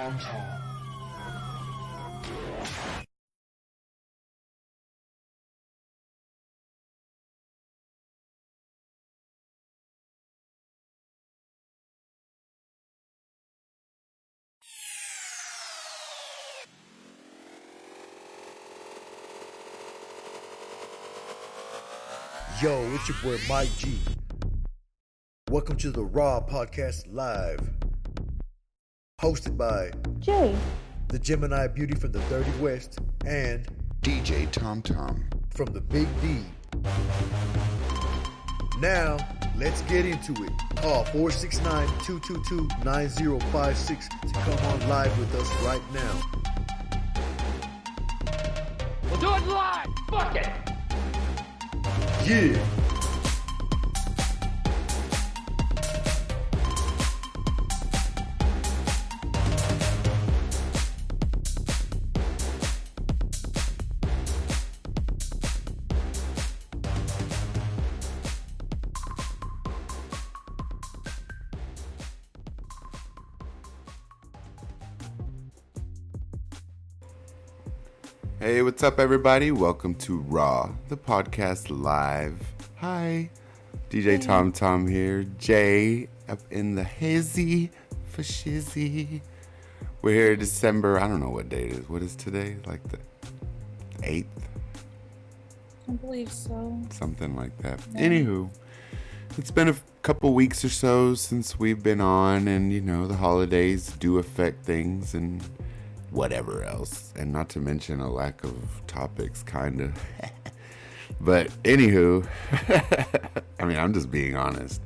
Tom Tom. Yo, it's your boy Mike G. Welcome to the Raw Podcast Live. Hosted by Jay, the Gemini Beauty from the Dirty West and DJ Tom Tom from the Big D. Now, let's get into it. Call 469-222-9056 to come on live with us right now. We'll do it live! Fuck it! Yeah! Hey, what's up, everybody? Welcome to Raw, the podcast live. Hi, DJ Tom Tom here. Jay up in the hizzy for shizzy. We're here December, I don't know what date it is. What is today? Like the 8th? I believe so. Something like that. Yeah. Anywho, it's been a couple weeks or so since we've been on, and you know, the holidays do affect things and whatever else, and not to mention a lack of topics, kind of. But anywho, I mean, I'm just being honest.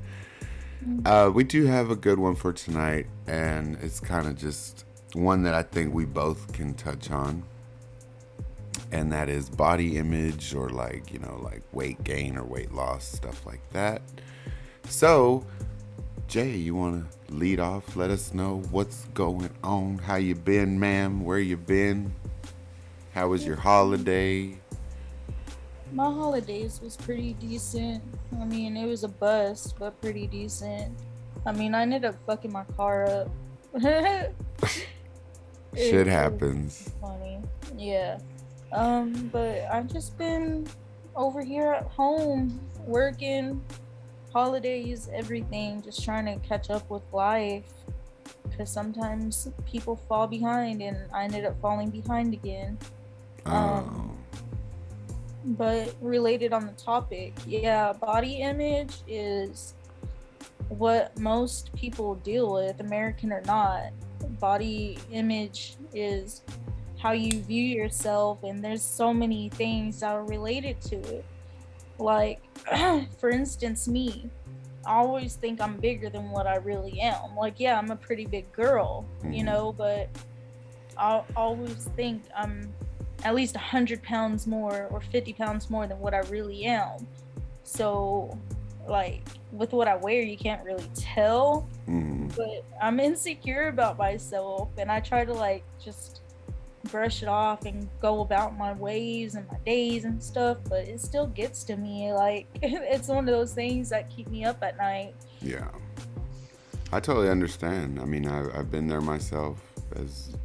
We do have a good one for tonight, and it's kind of just one that I think we both can touch on, and that is body image, or like, you know, like weight gain or weight loss, stuff like that. So Jay, you want to lead off? Let us know what's going on. How you been, ma'am? Where you been? How was your holiday? My holidays was pretty decent. I mean, it was a bust, but pretty decent. I mean, I ended up fucking my car up. Shit happens. Funny. Yeah. But I've just been over here at home working. Holidays, everything, just trying to catch up with life, because sometimes people fall behind, and I ended up falling behind again. But related on the topic, yeah, body image is what most people deal with, American or not. Body image is how you view yourself, and there's so many things that are related to it. Like, for instance, me, I always think I'm bigger than what I really am. Like, yeah, I'm a pretty big girl, you know, but I always think I'm at least 100 pounds more or 50 pounds more than what I really am. So, like, with what I wear, you can't really tell, but I'm insecure about myself, and I try to, like, just brush it off and go about my ways and my days and stuff, but it still gets to me. Like, it's one of those things that keep me up at night. Yeah, I totally understand. I mean, I've been there myself. As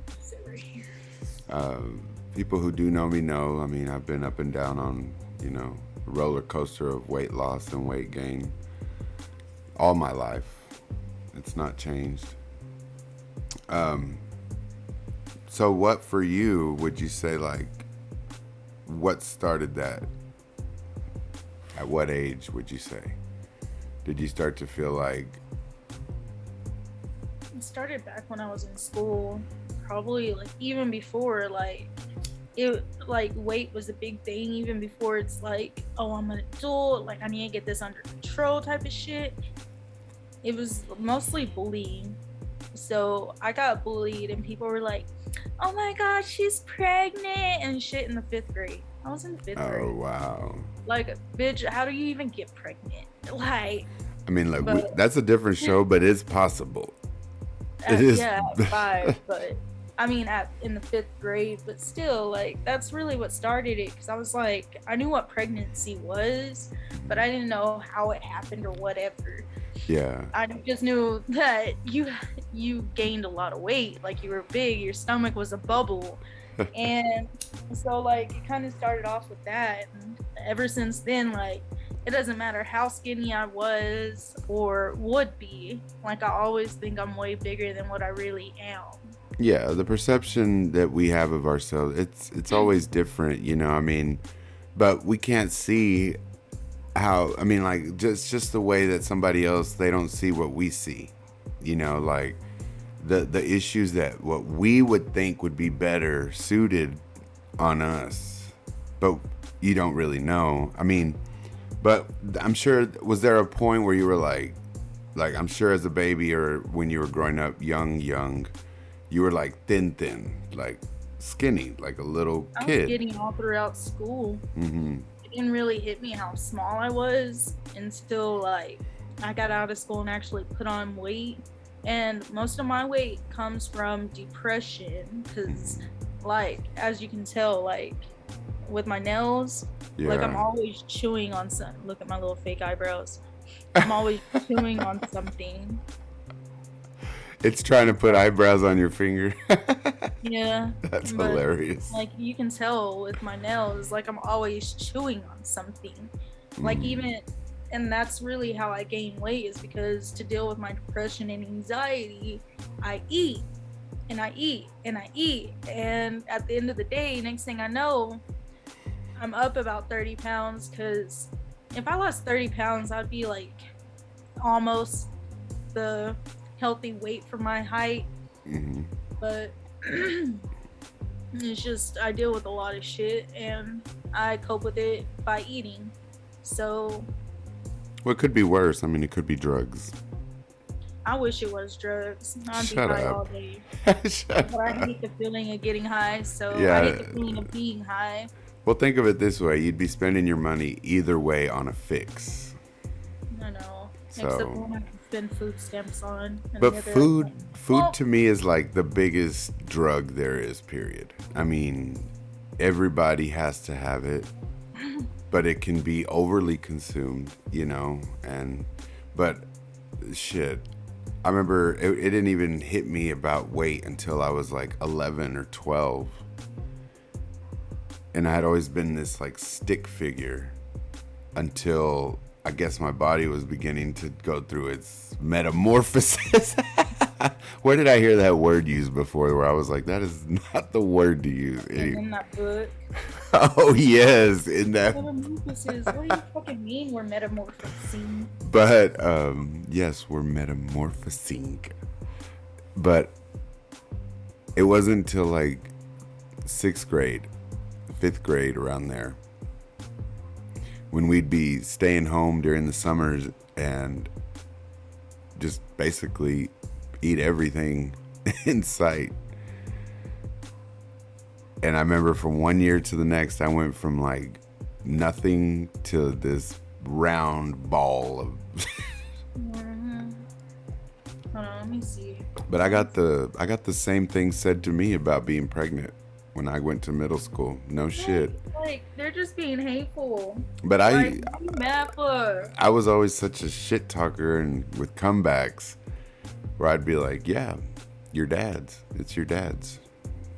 people who do know me know, I mean, I've been up and down on, you know, a roller coaster of weight loss and weight gain all my life. It's not changed. So what for you would you say, like, what started that? At what age would you say? Did you start to feel like... It started back when I was in school, probably, like, even before, like, it, like, weight was a big thing, even before it's like, oh, I'm an adult, like, I need to get this under control type of shit. It was mostly bullying. So I got bullied, and people were like, oh my god, she's pregnant and shit in the 5th grade. I was in the 5th grade. Oh, wow. Like, bitch, how do you even get pregnant? Like, I mean, like, that's a different show, but it's possible. It is. Yeah, at 5, but I mean, in the 5th grade, but still, like, that's really what started it, because I was like, I knew what pregnancy was, but I didn't know how it happened or whatever. Yeah. I just knew that you gained a lot of weight. Like, you were big, your stomach was a bubble. And so, like, it kind of started off with that. And ever since then, like, it doesn't matter how skinny I was or would be. Like, I always think I'm way bigger than what I really am. Yeah, the perception that we have of ourselves, it's always different, you know. I mean, but we can't see how, I mean, like, just the way that somebody else, they don't see what we see, you know, like the issues that what we would think would be better suited on us, but you don't really know. I mean, but I'm sure, was there a point where you were like I'm sure as a baby or when you were growing up young, you were like thin, like skinny, like a little kid. I was getting all throughout school. Mm-hmm. It didn't really hit me how small I was until, like, I got out of school and actually put on weight. And most of my weight comes from depression because, like, as you can tell, like, with my nails, like, I'm always chewing on some. Look at my little fake eyebrows. I'm always chewing on something. It's trying to put eyebrows on your finger. Yeah. That's hilarious. Like, you can tell with my nails, like, I'm always chewing on something. Like, even, and that's really how I gain weight, is because to deal with my depression and anxiety, I eat and I eat and I eat. And at the end of the day, next thing I know, I'm up about 30 pounds, because if I lost 30 pounds, I'd be like almost the healthy weight for my height. But it's just, I deal with a lot of shit and I cope with it by eating. So, well, it could be worse. I mean, it could be drugs. I wish it was drugs. I'd Shut be high up. all day. Shut But I up. hate the feeling of getting high, so Yeah. I hate the feeling of being high. Well, think of it this way. You'd be spending your money either way on a fix. I know. So- Except when I can spend food stamps on. And But the other- food Well- to me is like the biggest drug there is, period. I mean, everybody has to have it, but it can be overly consumed, you know, but shit, I remember it didn't even hit me about weight until I was like 11 or 12. And I had always been this like stick figure until I guess my body was beginning to go through its metamorphosis. Where did I hear that word used before where I was like, that is not the word to use? in that book. Oh, yes. In that. Metamorphosis. What do you fucking mean we're metamorphosing? But, yes, we're metamorphosing. But it wasn't until like 6th grade, 5th grade, around there, when we'd be staying home during the summers and just basically eat everything in sight. And I remember from one year to the next, I went from like nothing to this round ball of. Hold on, let me see. But I got the same thing said to me about being pregnant when I went to middle school. No shit. Like, they're just being hateful. But Like, what are you mad for? I was always such a shit talker and with comebacks where I'd be like, yeah, your dad's. It's your dad's.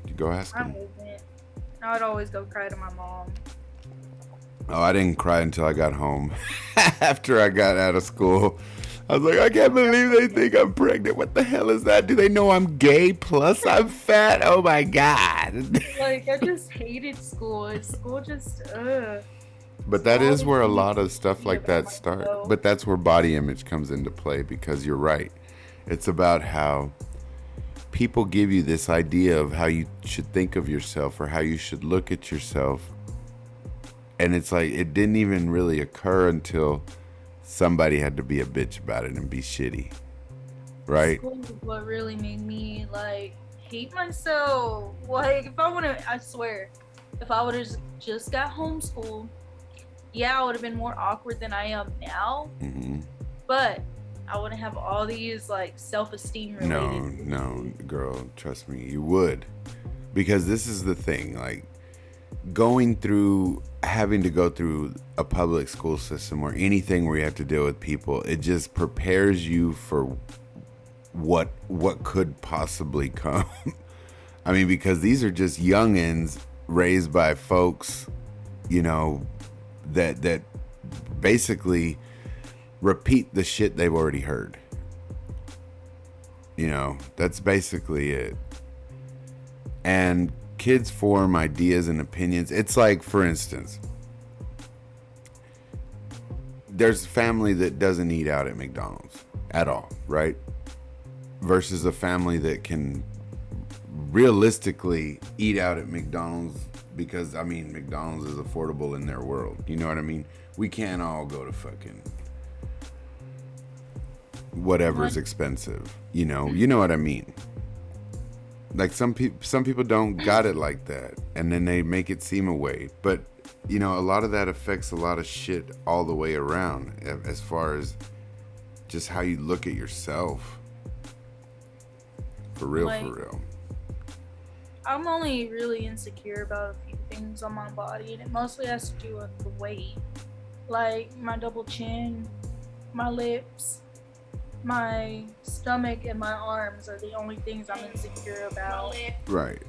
You go ask I him. wasn't. I would always go cry to my mom. Oh, I didn't cry until I got home. After I got out of school, I was like, I can't believe they think I'm pregnant. What the hell is that? Do they know I'm gay plus I'm fat? Oh my God. Like, I just hated school. School just, But that is where a lot of stuff like that start. But that's where body image comes into play, because you're right. It's about how people give you this idea of how you should think of yourself or how you should look at yourself. And it's like, it didn't even really occur until somebody had to be a bitch about it and be shitty. Right? School is what really made me, like, hate myself. Like, if I would have, I swear, if I would have just got homeschooled, yeah, I would have been more awkward than I am now. Mm-hmm. But I wouldn't have all these, like, self-esteem related. No, girl, trust me, you would. Because this is the thing, like, going through having to go through a public school system or anything where you have to deal with people, it just prepares you for what could possibly come. I mean, because these are just youngins raised by folks, you know, that basically repeat the shit they've already heard. You know, that's basically it. And kids form ideas and opinions. It's like, for instance, there's a family that doesn't eat out at McDonald's at all, right? Versus a family that can realistically eat out at McDonald's because, I mean, McDonald's is affordable in their world. You know what I mean? We can't all go to fucking whatever's expensive. You know what I mean? Like some people don't got it like that, and then they make it seem a way. But you know, a lot of that affects a lot of shit all the way around, as far as just how you look at yourself. For real, for real. I'm only really insecure about a few things on my body, and it mostly has to do with the weight. Like my double chin, my lips, my stomach, and my arms are the only things I'm insecure about. Right.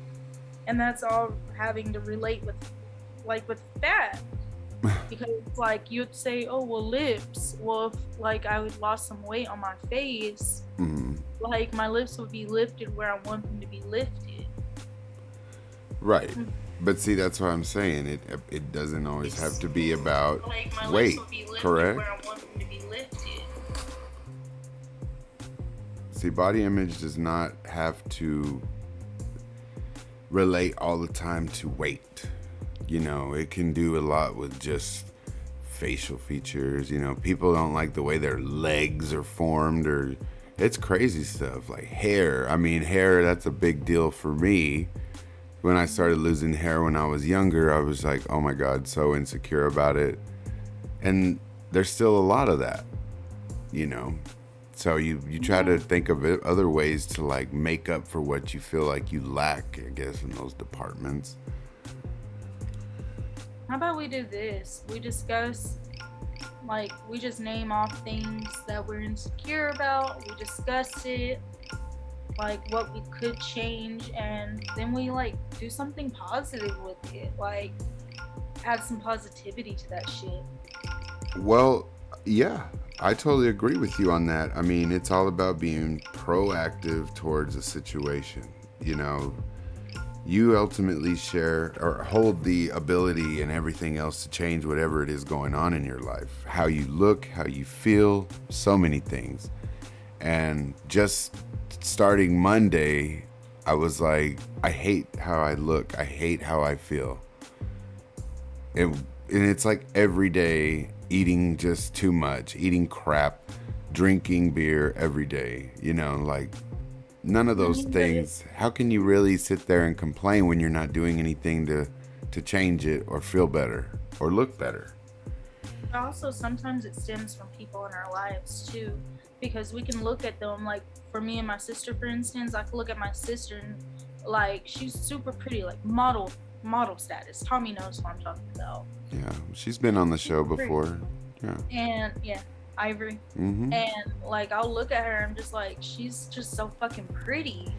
And that's all having to relate with fat. Because like you'd say, oh well, lips. Well, if like I would lost some weight on my face, like my lips would be lifted where I want them to be lifted. Right. But see, that's what I'm saying. It doesn't always have to be about weight, correct? Where I want them to be lifted. See, body image does not have to relate all the time to weight. You know, it can do a lot with just facial features. You know, people don't like the way their legs are formed, or it's crazy stuff like hair. I mean, hair, that's a big deal for me. When I started losing hair when I was younger, I was like, oh my God, so insecure about it. And there's still a lot of that, you know. So you try to think of other ways to like make up for what you feel like you lack, I guess, in those departments. How about we do this? We discuss, like, we just name off things that we're insecure about. We discuss it, like what we could change, and then we like do something positive with it. Like, add some positivity to that shit. Well, yeah, I totally agree with you on that. I mean, it's all about being proactive towards a situation. You know, you ultimately share or hold the ability and everything else to change whatever it is going on in your life. How you look, how you feel, so many things. And just starting Monday, I was like, I hate how I look. I hate how I feel. And it's like every day eating just too much, eating crap, drinking beer every day, you know, like none of those things. How can you really sit there and complain when you're not doing anything to change it or feel better or look better? Also, sometimes it stems from people in our lives too, because we can look at them, like for me and my sister, for instance, I can look at my sister and like she's super pretty, like model status. Tommy knows what I'm talking about. Yeah, she's been on the show before. Yeah. And yeah, Ivory. Mm-hmm. And like I'll look at her and I'm just like, she's just so fucking pretty.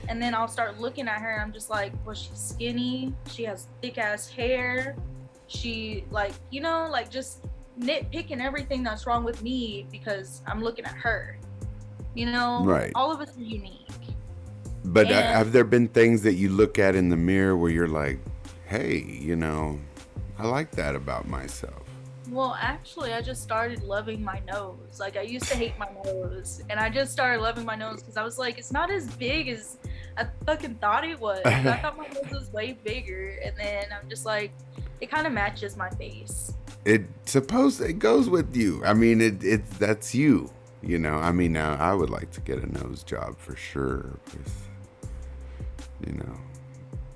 And then I'll start looking at her and I'm just like, well, she's skinny, she has thick ass hair, she like, you know, like just nitpicking everything that's wrong with me because I'm looking at her. You know, right. All of us are unique. But have there been things that you look at in the mirror where you're like, hey, you know, I like that about myself? Well, actually, I just started loving my nose. Like, I used to hate my nose, and I just started loving my nose because I was like, it's not as big as I fucking thought it was. I thought my nose was way bigger, and then I'm just like, it kind of matches my face. It goes with you. I mean, that's you. You know, I mean, now I would like to get a nose job for sure. You know,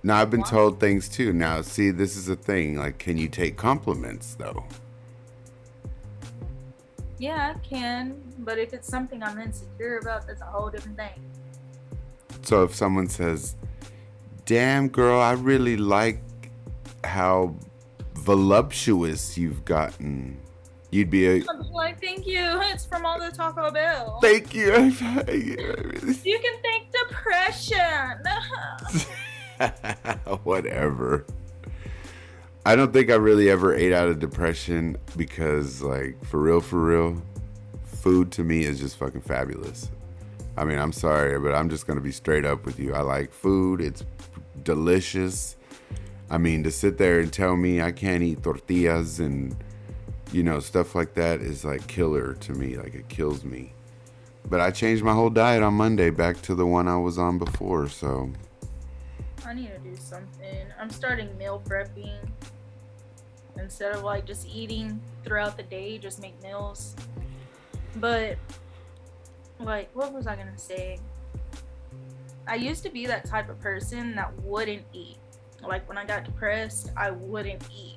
now I've been told things too. Now, see, this is a thing. Like, can you take compliments though? Yeah, I can, but if it's something I'm insecure about, that's a whole different thing. So if someone says, "Damn, girl, I really like how voluptuous you've gotten. You'd be a... I'm like, thank you. It's from all the Taco Bell. Thank you. You can thank depression. Whatever. I don't think I really ever ate out of depression because, like, for real, food to me is just fucking fabulous. I mean, I'm sorry, but I'm just going to be straight up with you. I like food. It's delicious. I mean, to sit there and tell me I can't eat tortillas and, you know, stuff like that is like killer to me. Like, it kills me. But I changed my whole diet on Monday back to the one I was on before, so. I need to do something. I'm starting meal prepping. Instead of like just eating throughout the day, just make meals. But like, what was I gonna say? I used to be that type of person that wouldn't eat. Like when I got depressed, I wouldn't eat.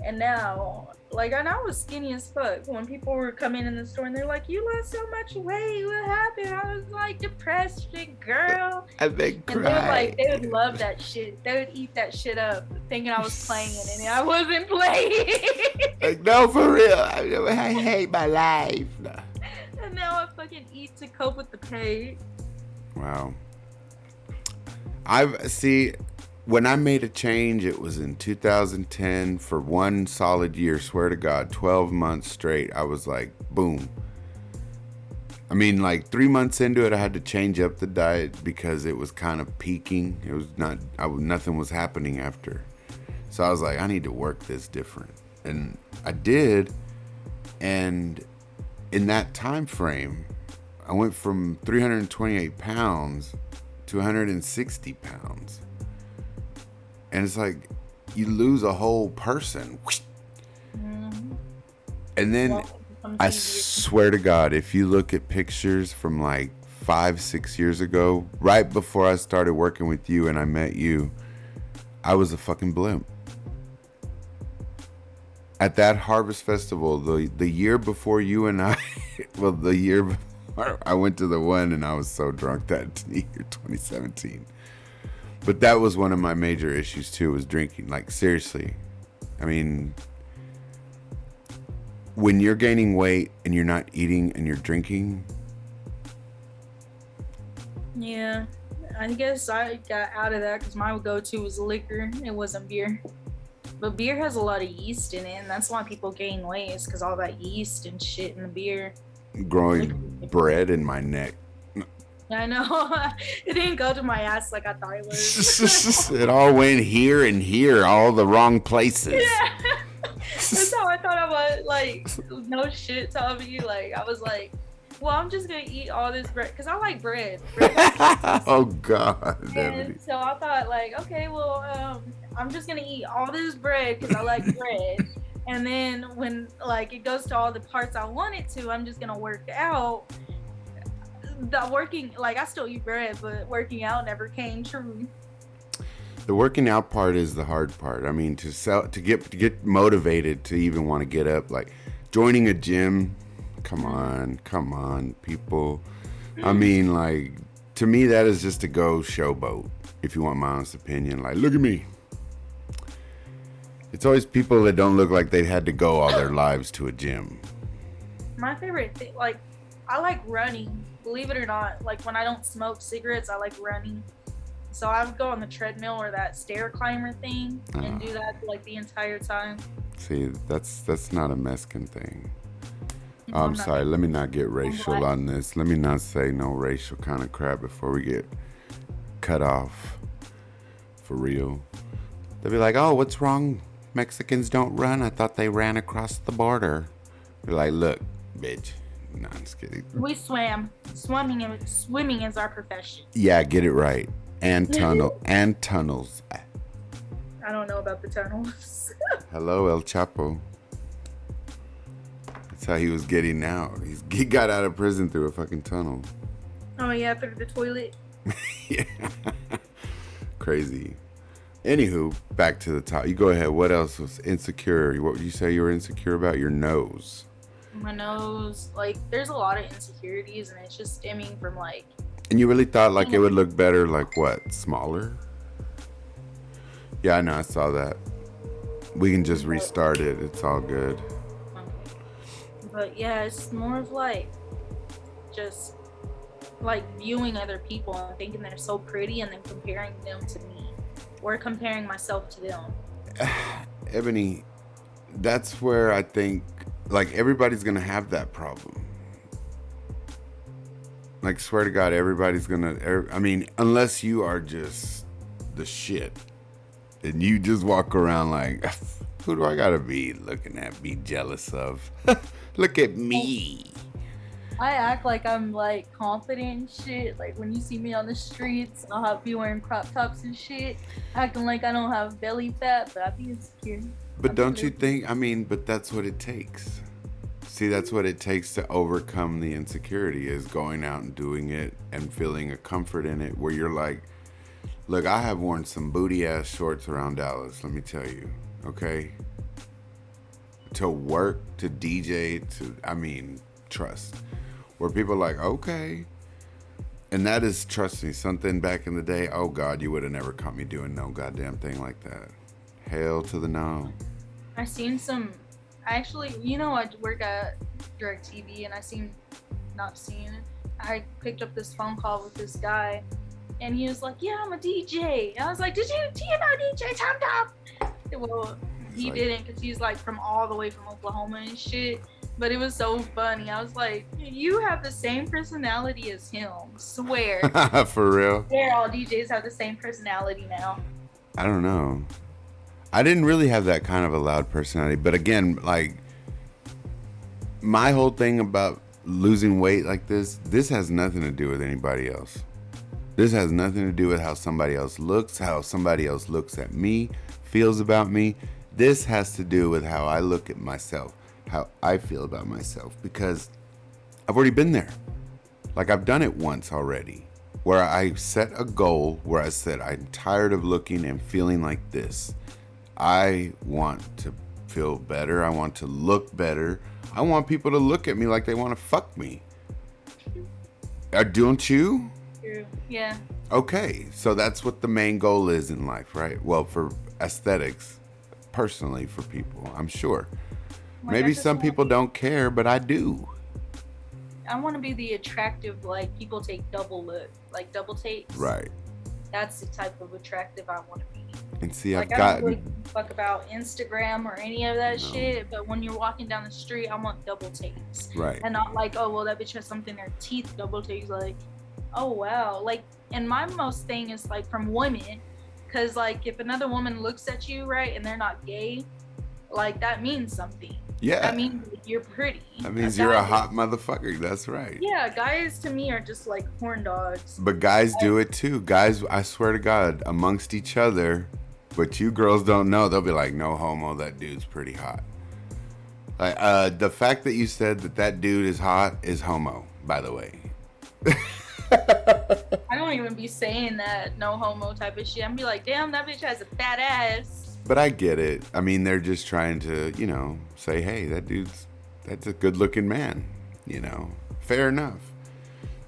And now, like, I was skinny as fuck. When people were coming in the store and they're like, "You lost so much weight. What happened?" I was like, "Depressed, girl." And they cry. And like, they would love that shit. They would eat that shit up, thinking I was playing, and I wasn't playing. Like, no, for real. I hate my life. And now I fucking eat to cope with the pain. Wow. When I made a change, it was in 2010 for one solid year. Swear to God, 12 months straight. I was like, boom. I mean, like 3 months into it, I had to change up the diet because it was kind of peaking. It was nothing was happening after. So I was like, I need to work this different. And I did. And in that time frame, I went from 328 pounds to 160 pounds. And it's like, you lose a whole person. Mm-hmm. And then, I swear to God, if you look at pictures from like 5-6 years ago, right before I started working with you and I met you, I was a fucking blimp. At that Harvest Festival, the year before you and I, well, the year before, I went to the one and I was so drunk that year, 2017. But that was one of my major issues too, was drinking. Like, seriously. I mean, when you're gaining weight and you're not eating and you're drinking. Yeah, I guess I got out of that because my go-to was liquor. It wasn't beer. But beer has a lot of yeast in it, and that's why people gain weight, is because all that yeast and shit in the beer. Growing bread in my neck. I know. It didn't go to my ass like I thought it was. It all went here and here, all the wrong places. Yeah. That's how I thought I was. Like, no shit, Tommy. Like, I was like, well, I'm just going to eat all this bread. Because I like bread. Oh, God. And so I thought, like, okay, well, I'm just going to eat all this bread because I like bread. And then when, like, it goes to all the parts I want it to, I'm just going to work out. I still eat bread, but working out never came true. The working out part is the hard part. I mean, to get motivated to even want to get up, like joining a gym. Come on, people. I mean, like, to me, that is just to go showboat. If you want my honest opinion, like, look at me. It's always people that don't look like they had to go all their lives to a gym. My favorite thing, like, I like running. Believe it or not, like when I don't smoke cigarettes, I like running. So I would go on the treadmill or that stair climber thing and do that like the entire time. See, that's not a Mexican thing. Oh, I'm sorry. Let me not get racial on this. Let me not say no racial kind of crap before we get cut off. For real. They'll be like, "Oh, what's wrong? Mexicans don't run. I thought they ran across the border." Be like, "Look, bitch." No, I'm just kidding. We swam. Swimming is our profession. Yeah, get it right. And tunnels. I don't know about the tunnels. Hello, El Chapo. That's how he was getting out. He got out of prison through a fucking tunnel. Oh yeah, through the toilet. Yeah. Crazy. Anywho, back to the top. You go ahead. What else was insecure? What would you say you were insecure about? Your nose. My nose, like, there's a lot of insecurities, and it's just stemming from, like... And you really thought, like, it would look better, like, what, smaller? Yeah, I know, I saw that. We can just restart it. It's all good. Okay. But yeah, it's more of like just like viewing other people and thinking they're so pretty and then comparing them to me or comparing myself to them. Ebony, that's where I think, like, everybody's gonna have that problem. Like, swear to God, everybody's gonna. I mean, unless you are just the shit, and you just walk around like, who do I gotta be looking at, be jealous of? Look at me. I act like I'm like confident and shit. Like when you see me on the streets, I'll have be wearing crop tops and shit, acting like I don't have belly fat, but I be insecure. But don't you think? I mean, but that's what it takes. See, that's what it takes to overcome the insecurity, is going out and doing it and feeling a comfort in it, where you're like, look, I have worn some booty ass shorts around Dallas, let me tell you, okay? To work, to DJ, I mean, trust. Where people are like, okay. And that is, trust me, something back in the day, oh God, you would have never caught me doing no goddamn thing like that. Hell to the no. I seen some, actually, I work at DirecTV and I picked up this phone call with this guy and he was like, yeah, I'm a DJ. And I was like, do you know DJ Tom Tom? Well, he didn't, because he's like from all the way from Oklahoma and shit. But it was so funny. I was like, you have the same personality as him. Swear. For real? Yeah, all DJs have the same personality now. I don't know. I didn't really have that kind of a loud personality. But again, like, my whole thing about losing weight like this has nothing to do with anybody else. This has nothing to do with how somebody else looks, how somebody else looks at me, feels about me. This has to do with how I look at myself, how I feel about myself, because I've already been there. Like, I've done it once already, where I set a goal where I said, I'm tired of looking and feeling like this. I want to feel better. I want to look better. I want people to look at me like they want to fuck me. Don't you? Yeah. Okay, so that's what the main goal is in life, right? Well, for aesthetics, personally, for people, I'm sure. Like, maybe some people don't care, but I do. I want to be the attractive, like, people take double takes. Right. That's the type of attractive I want to be. And see, like, I've gotten... I don't really fuck about Instagram or any of that shit, but when you're walking down the street, I want double takes. Right. And not like, oh, well, that bitch has something in her teeth, double takes, like, oh, wow. Like, and my most thing is, like, from women, because, like, if another woman looks at you, right, and they're not gay, like, that means something. Yeah. That means you're pretty. That means you're a hot motherfucker. That's right. Yeah, guys to me are just like horn dogs. But guys do it too. Guys, I swear to God, amongst each other, but you girls don't know. They'll be like, no homo, that dude's pretty hot. Like, the fact that you said that dude is hot is homo, by the way. I don't even be saying that no homo type of shit. I'm be like, damn, that bitch has a fat ass. But I get it. I mean, they're just trying to, say, hey, that's a good looking man, Fair enough.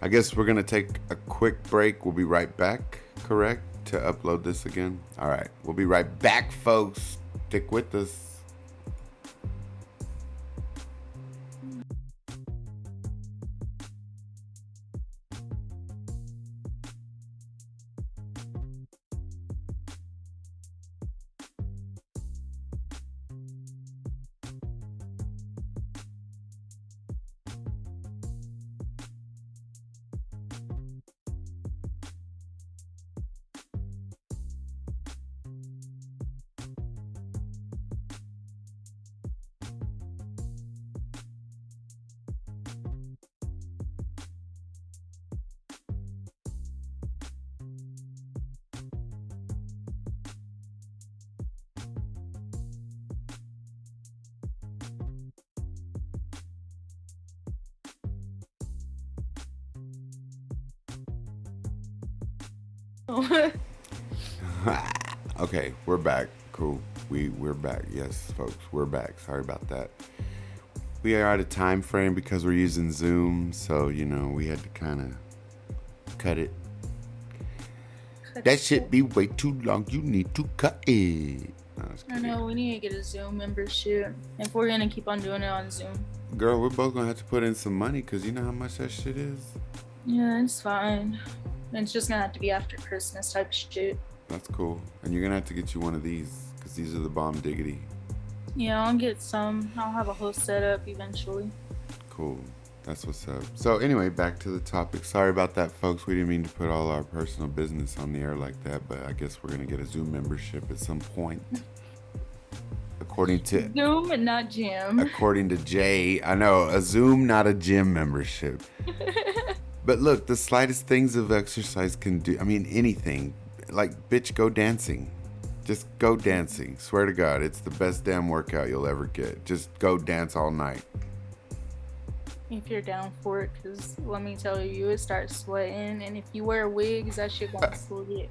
I guess we're going to take a quick break. We'll be right back, correct? To upload this again. All right. We'll be right back, folks. Stick with us. Okay, we're back. Cool. We're back. Yes, folks, we're back. Sorry about that. We are out of time frame because we're using Zoom, so we had to kind of cut it. That should be way too long. You need to cut it. No, I was I kidding. know, we need to get a Zoom membership if we're gonna keep on doing it on Zoom. Girl, we're both gonna have to put in some money because you know how much that shit is? Yeah, it's fine. It's just gonna have to be after Christmas type shit. That's cool. And you're gonna have to get you one of these because these are the bomb diggity. Yeah, I'll get some. I'll have a whole setup eventually. Cool. That's what's up. So anyway, back to the topic. Sorry about that, folks. We didn't mean to put all our personal business on the air like that, but I guess we're gonna get a Zoom membership at some point. According to Zoom and not gym. According to Jay, I know, a Zoom, not a gym membership. But look, the slightest things of exercise can do, I mean, anything. Like, bitch, go dancing. Just go dancing. Swear to God, it's the best damn workout you'll ever get. Just go dance all night. If you're down for it, because let me tell you, it starts sweating, and if you wear wigs, that shit won't sweat.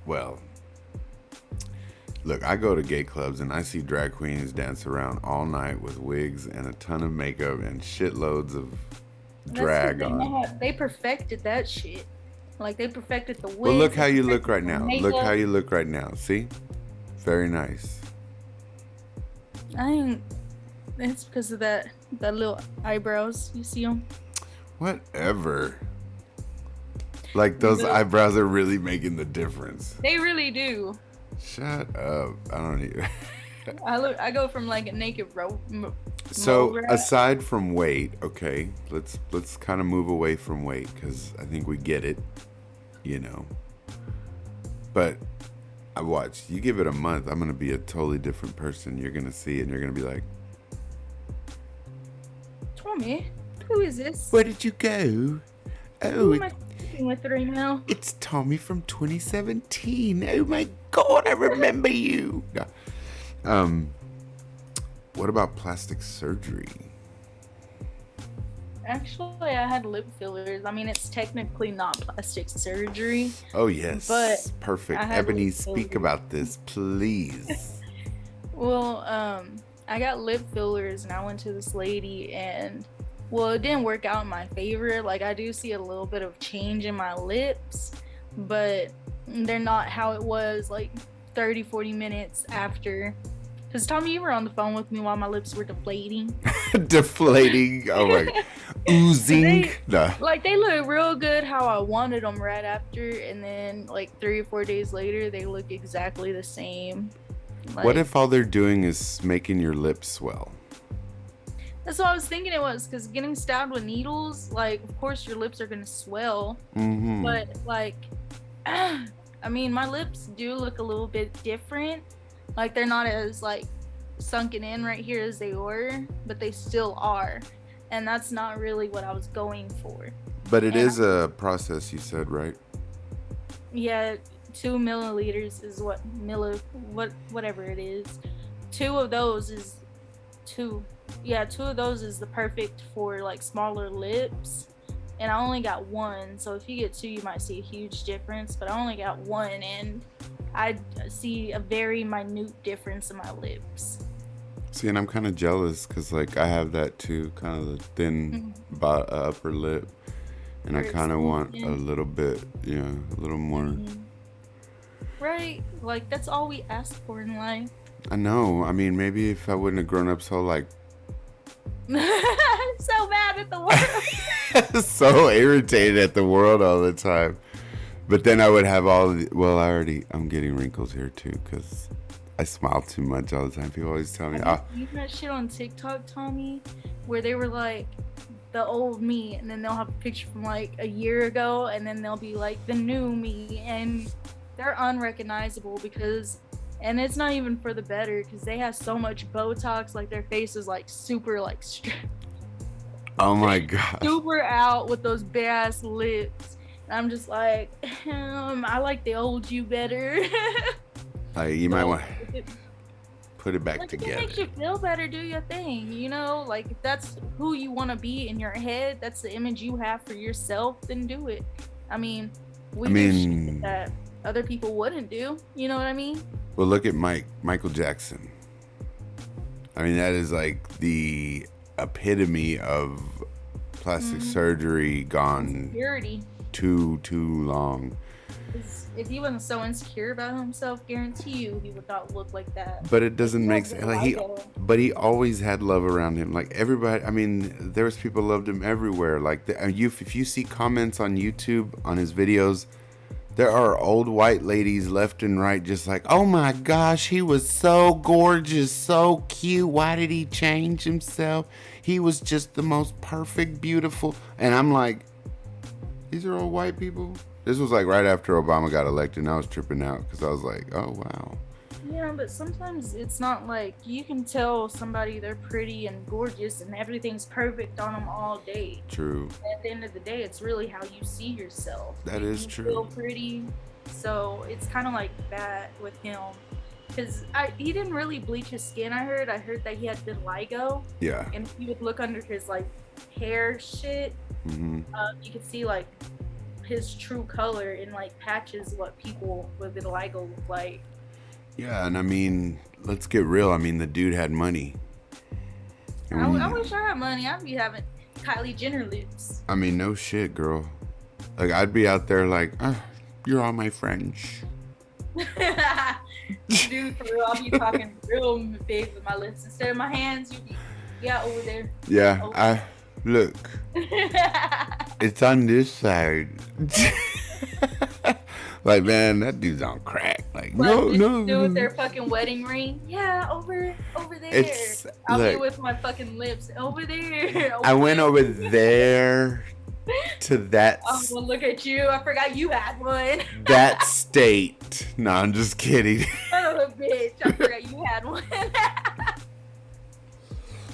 Well, look, I go to gay clubs and I see drag queens dance around all night with wigs and a ton of makeup and shitloads of drag That's on. they perfected that shit. Like, they perfected the wigs. Well, look how you look right now. Makeup. Look how you look right now. See? Very nice. I ain't. It's because of that little eyebrows. You see them? Whatever. Like, those eyebrows are really making the difference. They really do. Shut up. I don't even. I go from like a naked So aside from weight, okay, let's kind of move away from weight because I think we get it, you know. But I watch. You give it a month, I'm gonna be a totally different person. You're gonna see it, and you're gonna be like, Tommy, who is this? "Where did you go? Who Oh, am I speaking with right now? it's Tommy from 2017. Oh my God, I remember you." No. What about plastic surgery? Actually, I had lip fillers. I mean, it's technically not plastic surgery. Oh yes, But perfect. I had Ebony, lip speak fillers. about this, please. Well, I got lip fillers and I went to this lady and, well, it didn't work out in my favor. Like, I do see a little bit of change in my lips, but they're not how it was like 30, 40 minutes after. Because, Tommy, you were on the phone with me while my lips were deflating. Deflating. Oh my. Oozing. Nah. Like, they look real good how I wanted them right after, and then like 3 or 4 days later, they look exactly the same. Like, What if all they're doing is making your lips swell? That's what I was thinking it was, because getting stabbed with needles, like, of course your lips are gonna swell, Mm-hmm. but like, I mean, my lips do look a little bit different. Like, they're not as like sunken in right here as they were, but they still are, and that's not really what I was going for. But it And is a process, you said, right? Yeah, 2 milliliters is whatever it is. Two of those is the perfect for like smaller lips. And I only got one, so if you get two, you might see a huge difference. But I only got one, and I see a very minute difference in my lips. See, and I'm kind of jealous because, like, I have that too, kind of the thin upper lip. And I Where it's kind of want thin. a little bit, a little more. Right? Like, that's all we ask for in life. I know. I mean, maybe if I wouldn't have grown up so, like, I'm so mad at the world. so irritated at the world all the time. But then I would have I'm getting wrinkles here too because I smile too much all the time. People always tell me, Have you seen that shit on TikTok, Tommy, where they were like the old me, and then they'll have a picture from like a year ago, and then they'll be like the new me, and they're unrecognizable and it's not even for the better because they have so much Botox, like their face is like super like oh my God. super out with those big ass lips. And I'm just like, I like the old you better. You might want If it- to put it back Like, if together. it makes you feel better, do your thing, like if that's who you want to be in your head, that's the image you have for yourself, then do it. I mean, we do shit that other people wouldn't do, you know what I mean? Well, look at Michael Jackson. I mean, that is like the epitome of plastic surgery gone Purity. too long. 'Cause if he wasn't so insecure about himself, guarantee you he would not look like that. But it doesn't make Yeah, sense. Like but he always had love around him. Like everybody, I mean, there was people loved him everywhere. Like if you see comments on YouTube on his videos, there are old white ladies left and right just like, oh my gosh, he was so gorgeous, so cute. Why did he change himself? He was just the most perfect, beautiful. And I'm like, these are old white people? This was like right after Obama got elected, and I was tripping out because I was like, oh, wow. Yeah, but sometimes it's not like you can tell somebody they're pretty and gorgeous and everything's perfect on them all day. True. At the end of the day, it's really how you see yourself. That is true. You feel pretty, so it's kind of like that with him. Because he didn't really bleach his skin, I heard that he had vitiligo. Yeah. And if you would look under his, like, hair shit, you could see, like, his true color in, like, patches what people with vitiligo look like. Yeah, and I mean, let's get real. I mean, the dude had money. I wish I had money. I'd be having Kylie Jenner lips. I mean, no shit, girl. Like, I'd be out there like, you're all my friends. Dude, for real, I'll be talking real big with my lips. Instead of my hands, you be, yeah, over there. Yeah, look. It's on this side. Like, man, that dude's on crack. Like, no. Do with their fucking wedding ring. Yeah, over there. I'll be with my fucking lips over there. I went over there to that. Oh, well, look at you. I forgot you had one. That state. No, I'm just kidding. Oh, bitch. I forgot you had one.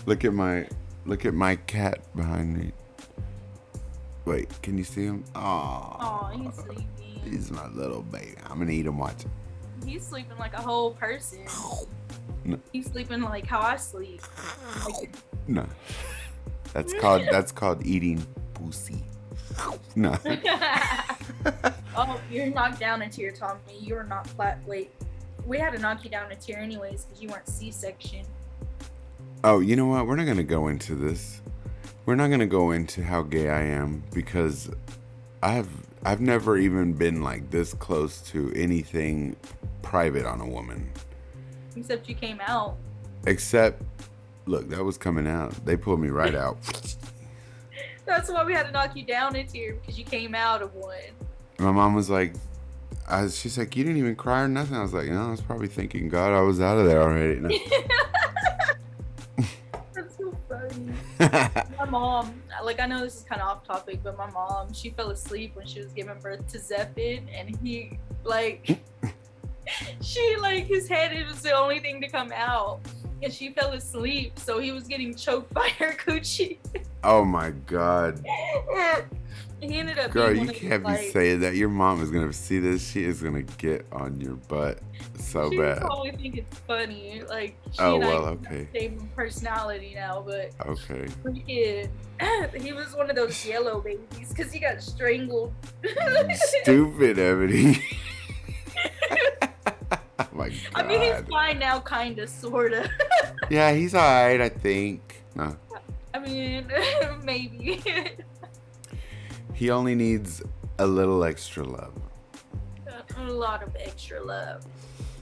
Look at my cat behind me. Wait, can you see him? Oh, he's sleeping. He's my little baby. I'm gonna eat him. Watch it. He's sleeping like a whole person. No. He's sleeping like how I sleep. Like, No. That's called eating pussy. No. Oh, you're knocked down a tier, Tommy. You're not flat. Wait, we had to knock you down a tier anyways because you weren't C-section. Oh, you know what? We're not gonna go into this. We're not gonna go into how gay I am because I've never even been like this close to anything private on a woman. Except you came out. Except, look, that was coming out. They pulled me right out. That's why we had to knock you down a tier because you came out of one. My mom was like, she's like, you didn't even cry or nothing. I was like, no, I was probably thinking, God, I was out of there already. No. That's so funny. My mom, like, I know this is kind of off topic, but my mom, she fell asleep when she was giving birth to Zephon, and he, like, his head, it was the only thing to come out, and she fell asleep, so he was getting choked by her coochie. Oh my God. He ended up Girl, being you can't be saying that. Your mom is gonna see this. She is gonna get on your butt so bad. She probably think it's funny. Like, she oh and well, I okay. Same personality now, but okay. Freaking, he was one of those yellow babies because he got strangled. Stupid, Ebony. Oh my God. I mean, he's fine now, kinda, sorta. Yeah, he's alright, I think. No. I mean, maybe. He only needs a little extra love. A lot of extra love.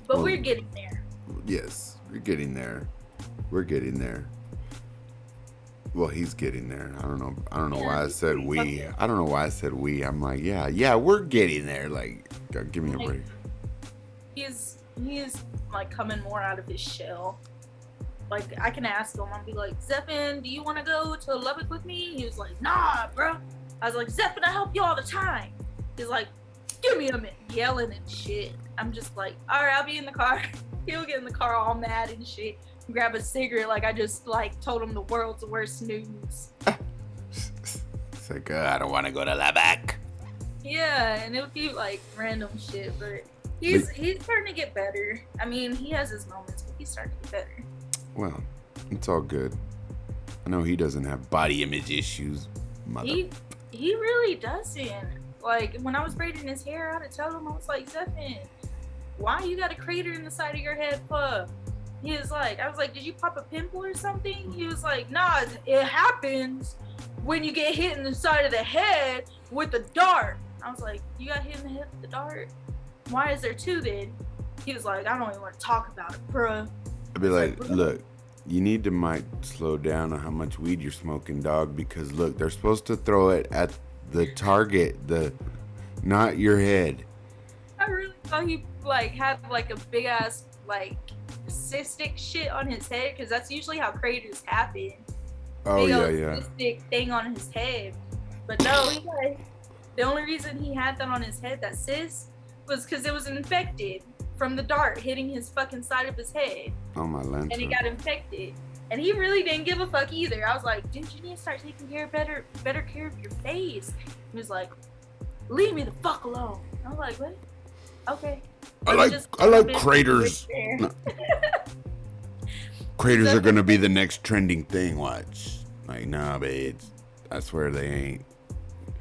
But we're getting there. Yes, we're getting there. We're getting there. Well, he's getting there. I don't know why I said we. I don't know why I said we. I'm like, yeah, we're getting there. Like, give me a break. He is like coming more out of his shell. Like, I can ask him, I'll be like, Zephon, do you want to go to Lubbock with me? He was like, nah, bro. I was like, Zephon, I help you all the time. He's like, give me a minute, yelling and shit. I'm just like, all right, I'll be in the car. He'll get in the car all mad and shit. Grab a cigarette like I just like told him the world's worst news. It's like, I don't want to go to Lubbock. Yeah, and it would be like random shit, but he's starting to get better. I mean, he has his moments, but he's starting to get better. Well, it's all good. I know he doesn't have body image issues, mother. He really doesn't. Like, when I was braiding his hair, I had to tell him, I was like, Zephon, why you got a crater in the side of your head for? He was like, I was like, did you pop a pimple or something? He was like, nah, it happens when you get hit in the side of the head with a dart. I was like, you got hit in the hip with the dart? Why is there two then? He was like, I don't even want to talk about it, bro. I'd be like, look, you need to might slow down on how much weed you're smoking, dog, because look, they're supposed to throw it at the target, not your head. I really thought he like had like a big ass like cystic shit on his head, because that's usually how craters happen. Oh big yeah. Cystic thing on his head, but no, he like the only reason he had that on his head, that cyst, was because it was infected from the dart hitting his fucking side of his head. Oh my lanta. And he got infected. And he really didn't give a fuck either. I was like, dude, you need to start taking better care of your face. He was like, leave me the fuck alone. I was like, what? Okay. I like craters. No. Craters are gonna be the next trending thing. Watch. Like, nah, babes. I swear they ain't.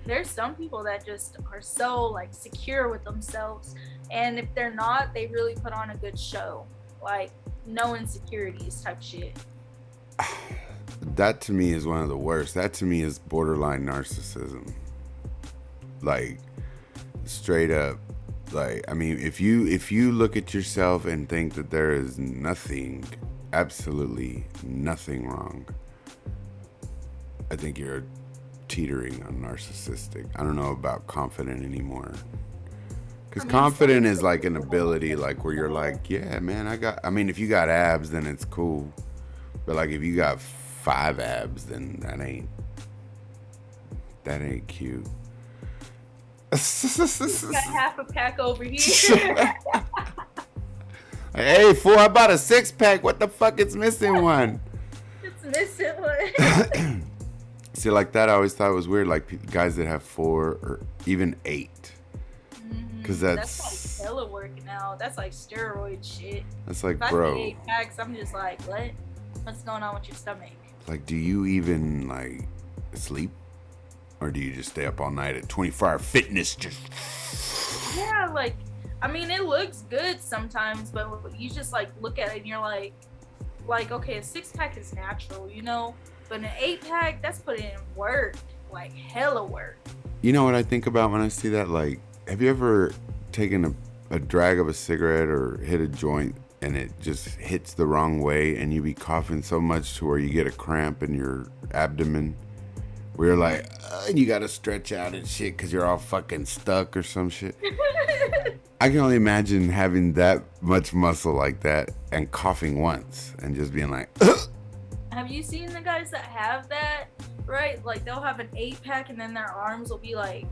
There's some people that just are so like secure with themselves, and if they're not, they really put on a good show. Like no insecurities type shit. That to me is one of the worst. That to me is borderline narcissism. Like straight up. Like, I mean, if you look at yourself and think that there is nothing, absolutely nothing wrong, I think you're teetering on narcissistic. I don't know about confident anymore. Because confident is like an ability, like where you're like, yeah, man, if you got abs, then it's cool. But like if you got 5 abs, then that ain't cute. Got half a pack over here. Hey, fool, I bought a 6-pack. What the fuck is missing one? It's missing one. See, like that, I always thought it was weird. Like guys that have 4 or even 8. Because that's like hella working out. That's like steroid shit. That's like, if bro. I get 8 packs, I'm just like, what? What's going on with your stomach? Like, do you even like sleep? Or do you just stay up all night at 24-hour fitness? Just yeah, like, I mean, it looks good sometimes, but you just like look at it and you're like, okay, a 6-pack is natural, you know, but an 8-pack, that's putting in work, like hella work. You know what I think about when I see that? Like, have you ever taken a drag of a cigarette or hit a joint and it just hits the wrong way and you be coughing so much to where you get a cramp in your abdomen? Where you're like, and you gotta stretch out and shit because you're all fucking stuck or some shit. I can only imagine having that much muscle like that and coughing once and just being like, ugh. Have you seen the guys that have that, right? Like they'll have an 8-pack and then their arms will be like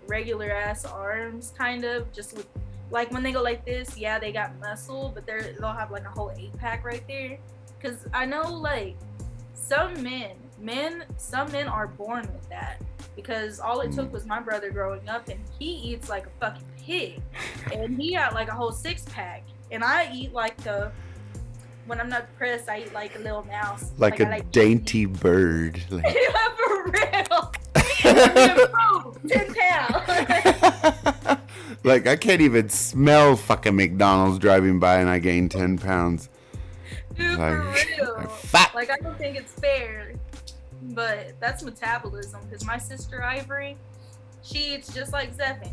regular ass arms, kind of, just with like when they go like this, yeah, they got muscle, but they'll have like a whole 8-pack right there. Because I know like some men are born with that, because all it took was my brother growing up and he eats like a fucking pig and he got like a whole 6-pack, and I eat like when I'm not depressed, I eat like a little mouse, like a dainty bird. Like... For real. 10 pounds. Like I can't even smell fucking McDonald's driving by and I gain 10 pounds. Dude, like, for real. Like I don't think it's fair, but that's metabolism. Because my sister Ivory, she eats just like Zephin,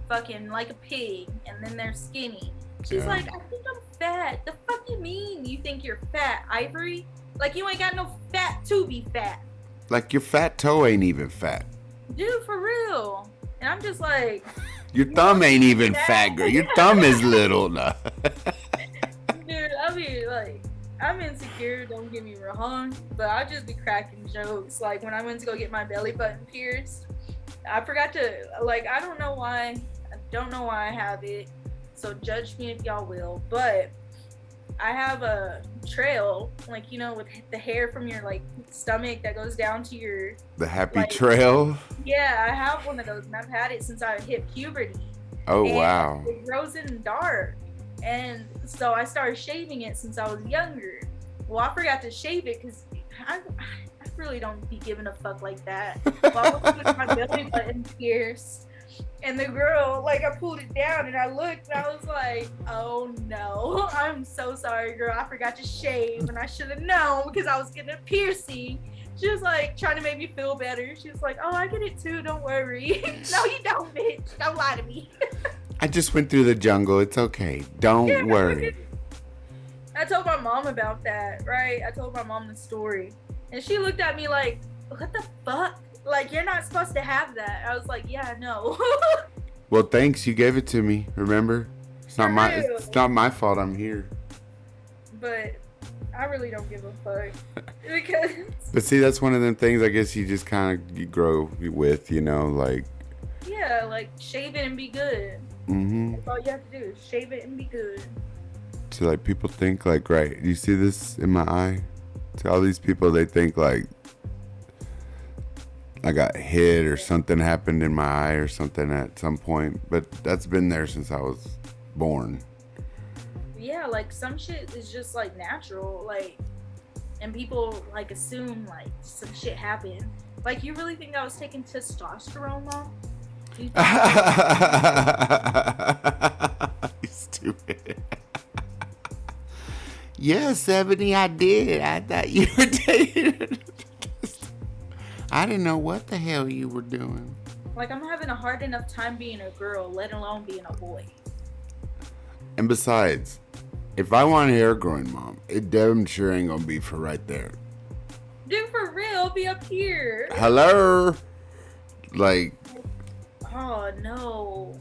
fucking like a pig, and then they're skinny. She's like, I think I'm fat. The fuck you mean you think you're fat, Ivory? Like you ain't got no fat to be fat. Like your fat toe ain't even fat. Dude, for real. And I'm just like, your thumb ain't even fat, girl. Your thumb is little. Nah. Dude, I mean, like, I'm insecure, don't get me wrong, but I'll just be cracking jokes. Like when I went to go get my belly button pierced, I forgot to, like, I don't know why I have it, so judge me if y'all will, but I have a trail, like, you know, with the hair from your like stomach that goes down to your, the happy like, trail. Yeah, I have one of those, and I've had it since I hit puberty. Oh, and wow. It grows in dark, and so I started shaving it since I was younger. Well, I forgot to shave it because I really don't be giving a fuck like that. Well, I was with my belly button pierced, and the girl, like, I pulled it down and I looked and I was like, oh no, I'm so sorry, girl. I forgot to shave and I should have known because I was getting a piercing. She was like trying to make me feel better. She was like, "Oh, I get it too. Don't worry." No, you don't, bitch. Don't lie to me. I just went through the jungle. It's okay. Don't worry. I told my mom about that, right? I told my mom the story. And she looked at me like, "What the fuck? Like, you're not supposed to have that." I was like, "Yeah, no." Well, thanks. You gave it to me. Remember? It's not my fault I'm here. But I really don't give a fuck. Because... But see, that's one of them things I guess you just kind of grow with, you know, like... Yeah, like, shave it and be good. Mm-hmm. That's all you have to do is shave it and be good. So, like, people think, like, right, you see this in my eye? To all these people, they think, like, I got hit or something happened in my eye or something at some point. But that's been there since I was born. Yeah, like, some shit is just, like, natural, like, and people, like, assume, like, some shit happened. Like, you really think I was taking testosterone, Mom? You stupid. Yeah, 70, I did. I thought you were taking... I didn't know what the hell you were doing. Like, I'm having a hard enough time being a girl, let alone being a boy. And besides, if I want hair growing, Mom, it damn sure ain't gonna be for right there. Dude, for real, be up here. Hello? Like... Oh, no.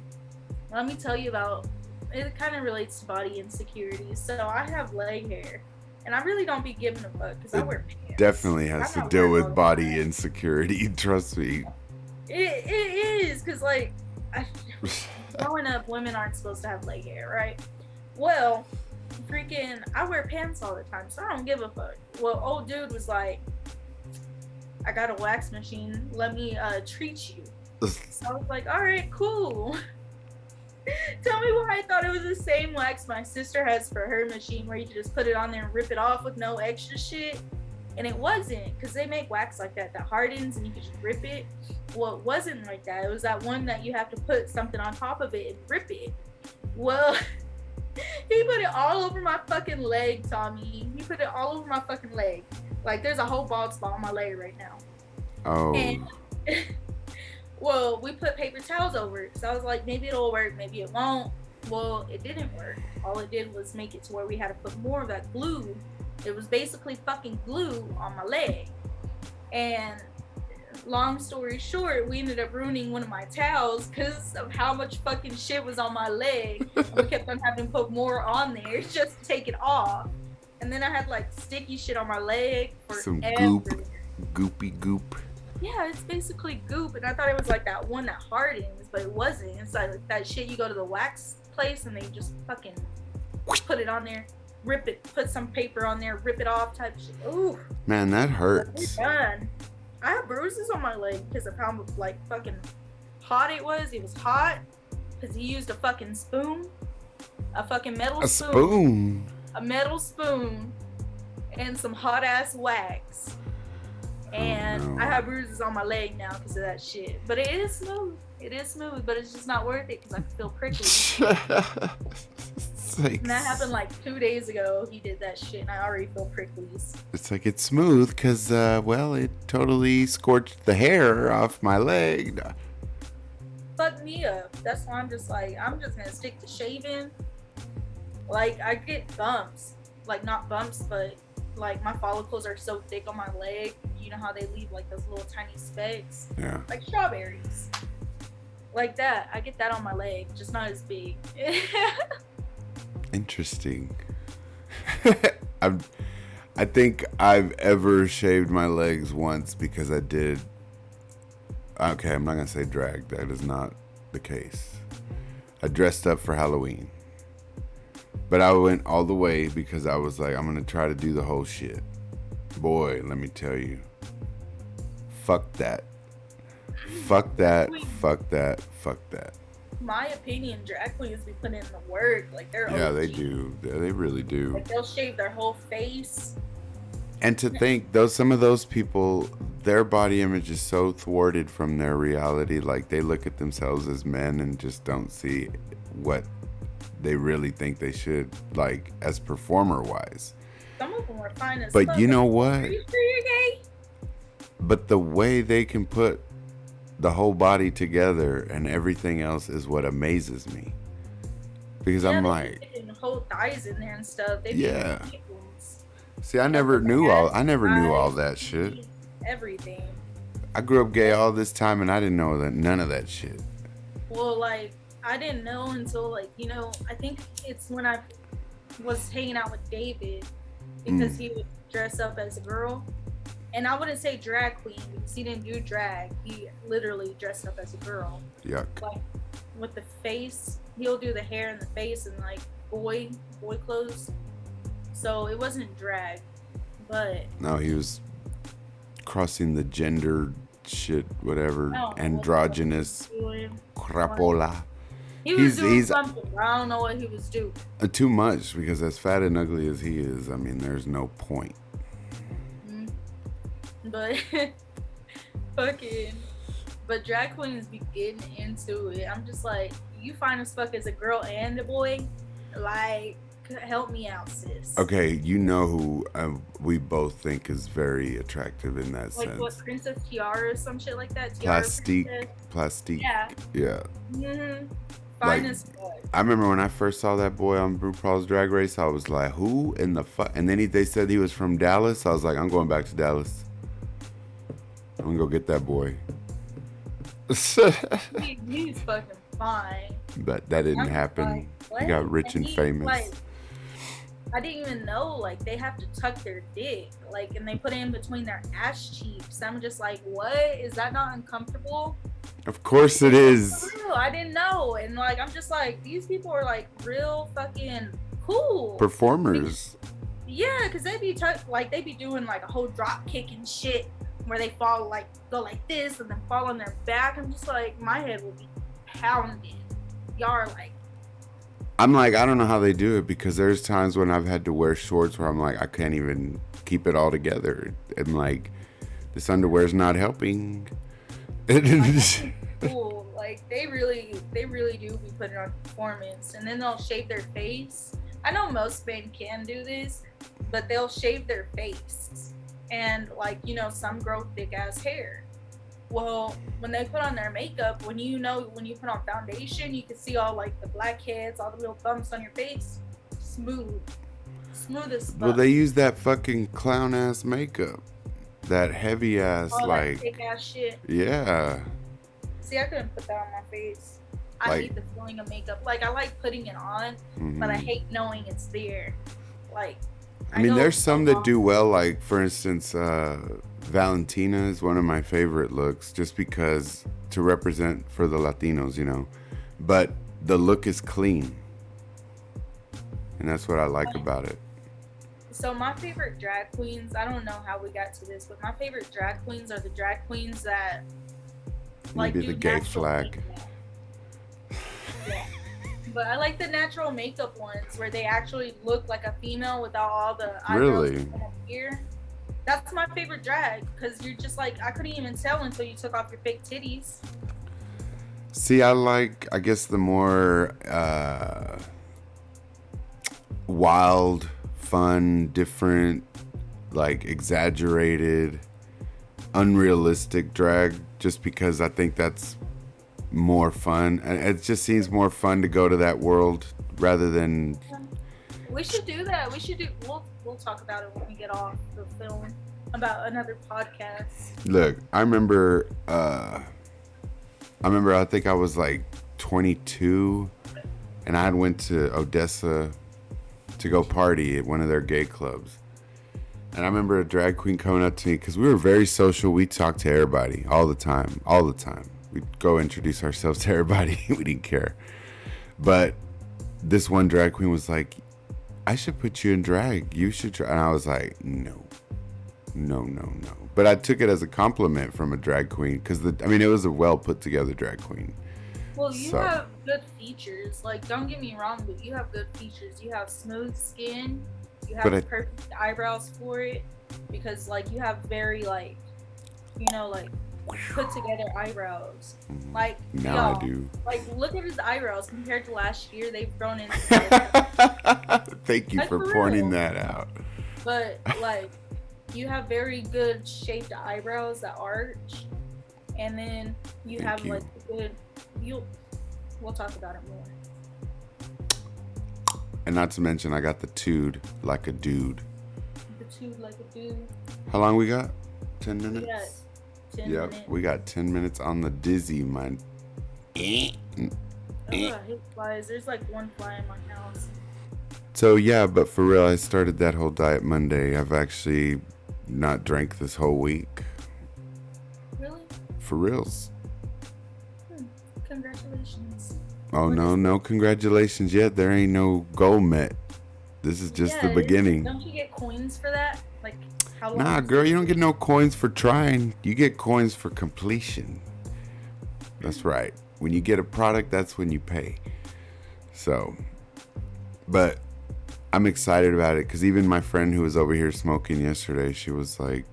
Let me tell you about... It kind of relates to body insecurities. So, I have leg hair. And I really don't be giving a fuck because I wear pants. Definitely has to deal with body insecurity. Trust me. It is because, like, growing up, women aren't supposed to have leg hair, right? Well, freaking, I wear pants all the time, so I don't give a fuck. Well, old dude was like, "I got a wax machine. Let me treat you." So I was like, "All right, cool." Tell me why I thought it was the same wax my sister has for her machine where you just put it on there and rip it off with no extra shit. And it wasn't, because they make wax like that hardens and you can just rip it. Well, it wasn't like that. It was that one that you have to put something on top of it and rip it. Well, he put it all over my fucking leg, Tommy. He put it all over my fucking leg. Like, there's a whole bald spot on my leg right now. Oh. And well, we put paper towels over it. So I was like, maybe it'll work, maybe it won't. Well, it didn't work. All it did was make it to where we had to put more of that glue. It was basically fucking glue on my leg. And long story short, we ended up ruining one of my towels because of how much fucking shit was on my leg. And we kept on having to put more on there just to take it off. And then I had like sticky shit on my leg forever. Some goop. Goopy goop. Yeah, it's basically goop, and I thought it was like that one that hardens, but it wasn't. It's like that shit you go to the wax place and they just fucking put it on there, rip it, put some paper on there, rip it off type of shit. Ooh. Man, that It's hurts. done. I have bruises on my leg because of how like fucking hot it was. It was hot because he used a fucking spoon, a fucking metal A spoon, spoon. a metal spoon, and some hot ass wax. And no. I have bruises on my leg now because of that shit. But it is smooth. It is smooth, but it's just not worth it because I can feel prickly. And that happened like 2 days ago. He did that shit and I already feel pricklies. It's like it's smooth because, well, it totally scorched the hair off my leg. Fuck me up. That's why I'm just like, I'm just gonna stick to shaving. Like, I get bumps. Like, not bumps, but like my follicles are so thick on my leg. You know how they leave like those little tiny specks? Yeah. Like strawberries. Like that. I get that on my leg, just not as big. Interesting. I think I've ever shaved my legs once because I did. Okay, I'm not gonna say drag. That is not the case. I dressed up for Halloween. But I went all the way because I was like, I'm going to try to do the whole shit. Boy, let me tell you. Fuck that. Fuck that. Fuck that. Fuck that. My opinion, drag queens be putting in the work. Like, they're Yeah, OG. they do. They really do. Like, they'll shave their whole face. And to think, some of those people, their body image is so thwarted from their reality. Like, they look at themselves as men and just don't see what they really think they should, like, as performer wise. Some of them are fine as But fuck. you know what? Are you sure you're gay? But the way they can put the whole body together and everything else is what amazes me. Because I'm like, whole thighs in there and stuff. They yeah. be nipples. See, I never knew all that shit. Everything. I grew up gay all this time and I didn't know that none of that shit. Well, like, I didn't know until, like, you know, I think it's when I was hanging out with David because he would dress up as a girl. And I wouldn't say drag queen because he didn't do drag. He literally dressed up as a girl. Yuck. Like, with the face, he'll do the hair and the face and, like, boy clothes. So it wasn't drag, but... No, he was crossing the gender shit, whatever, androgynous, crapola. He was doing something. I don't know what he was doing. Too much, because as fat and ugly as he is, I mean, there's no point. But but drag queens be getting into it. I'm just like, you fine as fuck as a girl and a boy, like, help me out, sis. Okay, you know who we both think is very attractive in that sense. Like what, Princess Tiara or some shit like that? Plastique. Yeah. Fine as fuck. I remember when I first saw that boy on RuPaul's Drag Race, I was like, who in the fuck? And then they said he was from Dallas. I was like, I'm going back to Dallas. I'm gonna go get that boy. He's fucking fine. But that didn't happen. Like, he got rich and famous. Like, I didn't even know, like, they have to tuck their dick, like, and they put it in between their ass cheeks. I'm just like, what? Is that not uncomfortable? Of course it is. I didn't know. And, like, I'm just like, these people are, like, real fucking cool. Performers. Yeah, because they be doing, like, a whole drop kick and shit where they fall, like, go like this and then fall on their back. I'm just like, my head will be pounded. Y'all are like, I'm like, I don't know how they do it, because there's times when I've had to wear shorts where I'm like, I can't even keep it all together. And like, this underwear's not helping. Cool. Like, they really do be putting on performance. And then they'll shave their face. I know most men can do this, but they'll shave their face. And, like, you know, some grow thick ass hair. Well, when they put on their makeup, when you put on foundation, you can see all, like, the blackheads, all the little bumps on your face. Smooth as fuck. Well, they use that fucking clown ass makeup, that heavy ass, like, that thick ass shit. Yeah. See, I couldn't put that on my face. I hate the feeling of makeup. Like, I like putting it on, but I hate knowing it's there. Like, I mean, there's some that do well. Like, for instance, Valentina is one of my favorite looks, just because to represent for the Latinos, you know. But the look is clean, and that's what I like about it. So my favorite drag queens, I don't know how we got to this, but my favorite drag queens are the drag queens that, like, maybe the gay flag. Yeah. But I like the natural makeup ones where they actually look like a female without all the eyebrows and ear. That's my favorite drag, because you're just like, I couldn't even tell until you took off your fake titties. See, I guess the more wild, fun, different, like, exaggerated, unrealistic drag, just because I think that's more fun. And it just seems more fun to go to that world rather than... We should do that. We'll talk about it when we get off the film, about another podcast. Look, I remember I think I was like 22, and I went to Odessa to go party at one of their gay clubs. And I remember a drag queen coming up to me, because we were very social. We talked to everybody all the time. We'd go introduce ourselves to everybody. We didn't care. But this one drag queen was like, I should put you in drag. You should try. And I was like, no. But I took it as a compliment from a drag queen, because it was a well put together drag queen. Well, you have good features. Like, don't get me wrong, but you have good features. You have smooth skin. You have perfect eyebrows for it, because, like, you have very, like, you know, like, put together eyebrows. Like, now I do. Like, look at his eyebrows compared to last year. They've grown in. Thank you for pointing that out. But, like, you have very good shaped eyebrows that arch, and then you Thank have you. like good. We'll talk about it more. And not to mention, I got the tude like a dude. The two like a dude. How long we got? 10 We minutes? got 10 Yep, minutes. we got 10 minutes on the dizzy, man. Oh, I hate flies. There's like one fly in my house. So yeah, but for real, I started that whole diet Monday. I've actually not drank this whole week. Really? For reals. Congratulations. Oh, What no, is no congratulations yet. There ain't no goal met. This is just the Yeah, beginning. Don't you get coins for that? Like, how long? Nah, is girl, it? you don't get no coins for trying. You get coins for completion. That's right. When you get a product, that's when you pay. So, but I'm excited about it because even my friend who was over here smoking yesterday, she was like,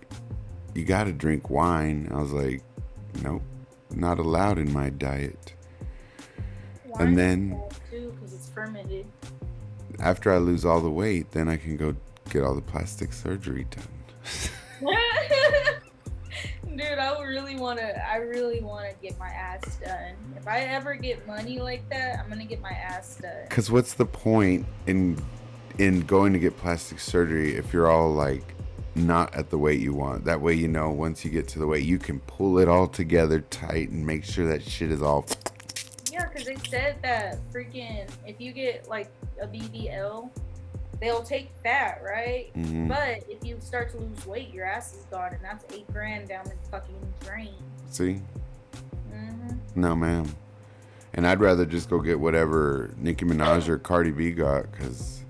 you got to drink wine. I was like, nope, not allowed in my diet. Wine And is then bad too, because it's fermented. after I lose all the weight, then I can go get all the plastic surgery done. Dude, I really wanna get my ass done. If I ever get money like that, I'm gonna get my ass done. Because what's the point in going to get plastic surgery if you're all like not at the weight you want? That way, you know, once you get to the weight, you can pull it all together tight and make sure that shit is all. Yeah, because they said that freaking if you get like a BBL, they'll take fat, right? Mhm. But if you start to lose weight, your ass is gone, and that's $8,000 down the fucking drain. See? Mm-hmm. No, ma'am. And I'd rather just go get whatever Nicki Minaj or Cardi B got, because,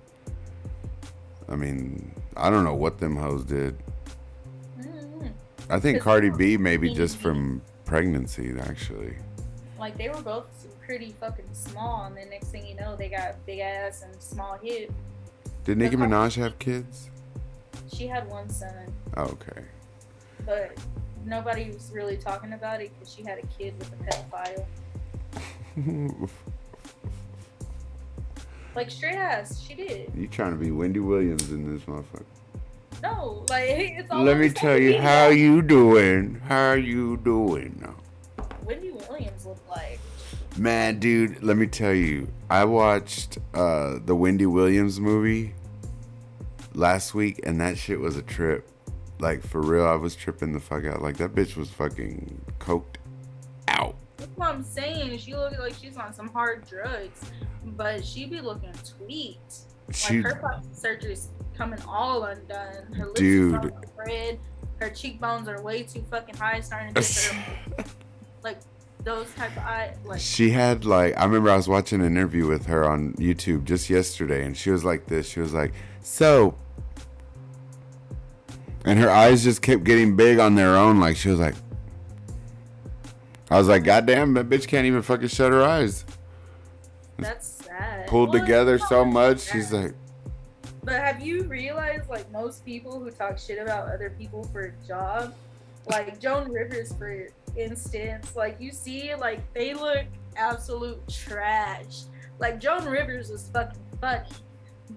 I mean, I don't know what them hoes did. Mm-hmm. I think 'Cause Cardi they were B maybe skinny. just from pregnancy, actually. Like they were both pretty fucking small, and then next thing you know, they got big ass and small hip. Did Nicki Cardi- Minaj have kids? She had one son, Oh, okay. but nobody was really talking about it because she had a kid with a pedophile. Like straight ass, she did. You trying to be Wendy Williams in this motherfucker. No, like it's all. Let on me the tell social you, media. how you doing? How you doing now? Wendy Williams looked like. Man, dude, let me tell you. I watched the Wendy Williams movie last week, and that shit was a trip. Like, for real, I was tripping the fuck out. Like, that bitch was fucking coked out. That's what I'm saying. She looked like she's on some hard drugs, but she be looking tweaked. She, Like her plastic surgery's coming all undone. Her lips Dude. are red. Her cheekbones are way too fucking high, starting to get her like those type of eye. Like she had, like, I remember I was watching an interview with her on YouTube just yesterday, and she was like this. She was like, so... And her eyes just kept getting big on their own. Like, she was like... I was like, goddamn, that bitch can't even fucking shut her eyes. that's sad. Pulled Well, together it's not so really much. sad. She's like... But have you realized, like, most people who talk shit about other people for a job, like Joan Rivers, for instance, like, you see, like, they look absolute trash. Like, Joan Rivers was fucking funny,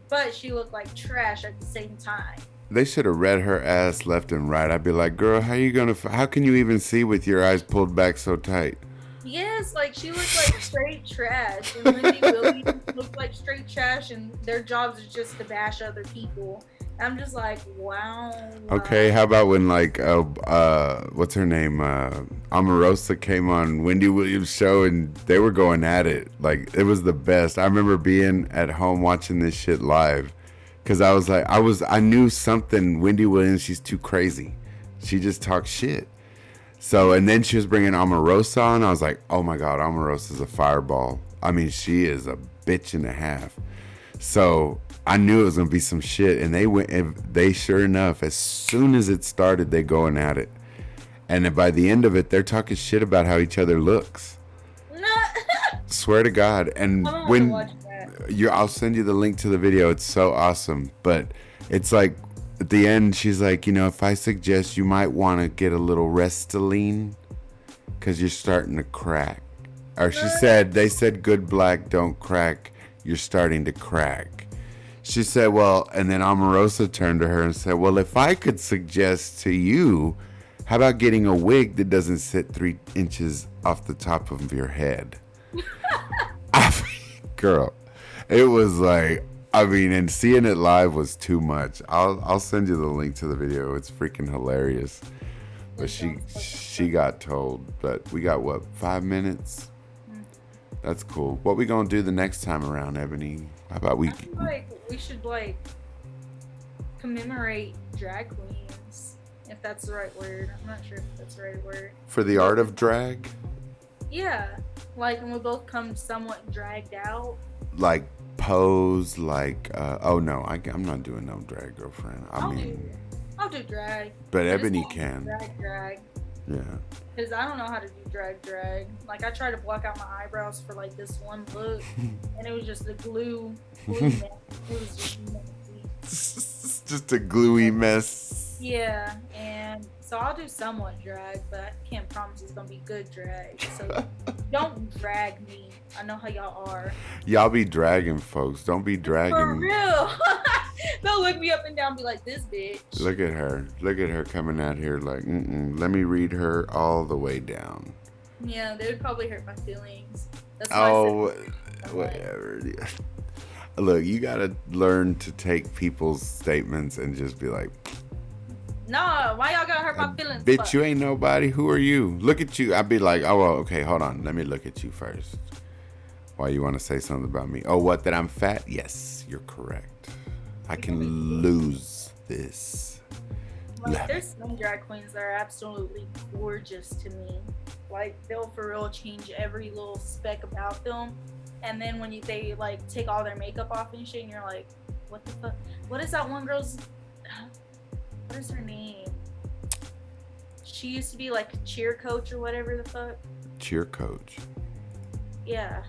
but she looked like trash at the same time. They should have read her ass left and right. I'd be like, girl, how can you even see with your eyes pulled back so tight? Yes, like, she looked like straight trash, and Wendy Williams looked like straight trash, and their jobs are just to bash other people. I'm just like, wow. Okay, how about when, like, what's her name? Omarosa came on Wendy Williams' show, and they were going at it. Like, it was the best. I remember being at home watching this shit live. Because I was like, I knew something. Wendy Williams, she's too crazy. She just talks shit. So, and then she was bringing Omarosa on. I was like, oh my God, Omarosa's a fireball. I mean, she is a bitch and a half. So I knew it was going to be some shit. And they sure enough, as soon as it started, they going at it. And then by the end of it, they're talking shit about how each other looks. Swear to God. And I'm gonna when watch that. I'll send you the link to the video. It's so awesome. But it's like at the end, she's like, you know, if I suggest you might want to get a little Restylane because you're starting to crack. Or they said good black, don't crack. You're starting to crack. She said, well, and then Omarosa turned to her and said, well, if I could suggest to you, how about getting a wig that doesn't sit 3 inches off the top of your head? Girl, it was like, I mean, and seeing it live was too much. I'll send you the link to the video. It's freaking hilarious. But she got told. But we got, what, 5 minutes? That's cool. What we gonna do the next time around, Ebony? How about we... I feel like we should, like, commemorate drag queens, if that's the right word. I'm not sure if that's the right word. For the art of drag? Yeah. Like, when we both come somewhat dragged out. Like, pose, like... oh, no. I'm not doing no drag, girlfriend. I'll do drag. But Ebony can. Drag. Yeah. Because I don't know how to do drag. Like, I tried to block out my eyebrows for, like, this one look, and it was just a glue mess. It was just messy. Just a gluey mess. Yeah, and so I'll do somewhat drag, but I can't promise it's going to be good drag. So don't drag me. I know how y'all are. Y'all be dragging, folks. Don't be dragging. For real. They'll look me up and down and be like, this bitch. Look at her. Look at her coming out here like, let me read her all the way down. Yeah, they would probably hurt my feelings. That's why whatever. Yeah. Look, you gotta learn to take people's statements and just be like, nah, why y'all gotta hurt my feelings? Bitch, fuck? you ain't nobody. Who are you? Look at you. I'd be like, oh, well, okay, hold on. Let me look at you first. Why you want to say something about me? Oh, what, that I'm fat? Yes, you're correct. I can lose this. Like, there's some drag queens that are absolutely gorgeous to me. Like, they'll for real change every little speck about them. And then when they, like, take all their makeup off and shit, and you're like, what the fuck? What is that one girl's... What is her name? She used to be, like, a cheer coach or whatever the fuck. Cheer coach? Yeah.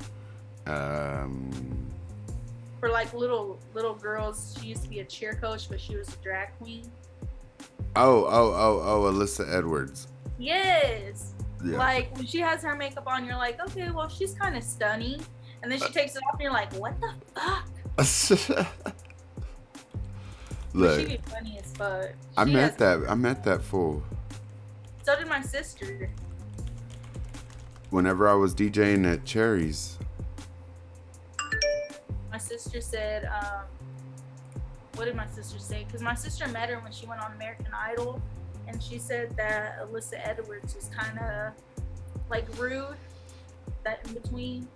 For, like, little girls, she used to be a cheer coach, but she was a drag queen. Oh, Alyssa Edwards. Yes. Yeah. Like, when she has her makeup on, you're like, okay, well, she's kind of stunning. And then she takes it off, and you're like, what the fuck? Look, She'd be funny as fuck. I met that fool. So did my sister. Whenever I was DJing at Cherry's. My sister said, what did my sister say? Because my sister met her when she went on American Idol, and she said that Alyssa Edwards was kind of like rude, that in between.